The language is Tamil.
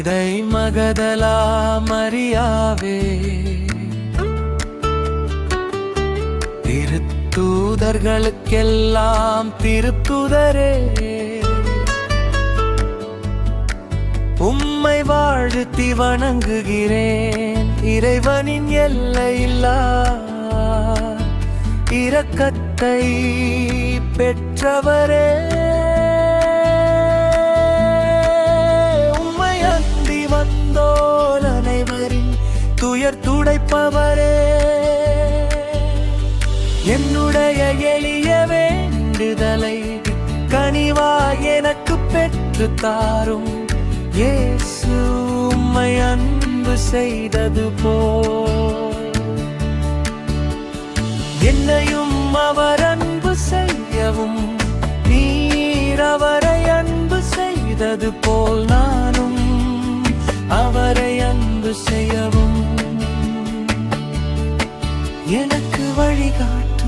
புனிதை மகதலா மரியாவே, திருத்தூதர்களுக்கெல்லாம் திருத்துதரே, உம்மை வாழ்த்தி வணங்குகிறேன். இறைவனின் எல்லையில்லா இரக்கத்தை பெற்றவரே, உம்மை அண்டி வந்தோர் அனைவரின் துயர் துடைப்பவரே, என்னுடைய எளிய வேண்டுதலை கனிவாய் எனக்கு பெற்று தாரும். இயேசு உம்மை அன்பு செய்தது போல் என்னையும் அவர் அன்பு செய்யவும், நீர் அவரை அன்பு செய்தது போல் நானும் அவரை அன்பு செய்யவும் எனக்கு வழிகாட்டு.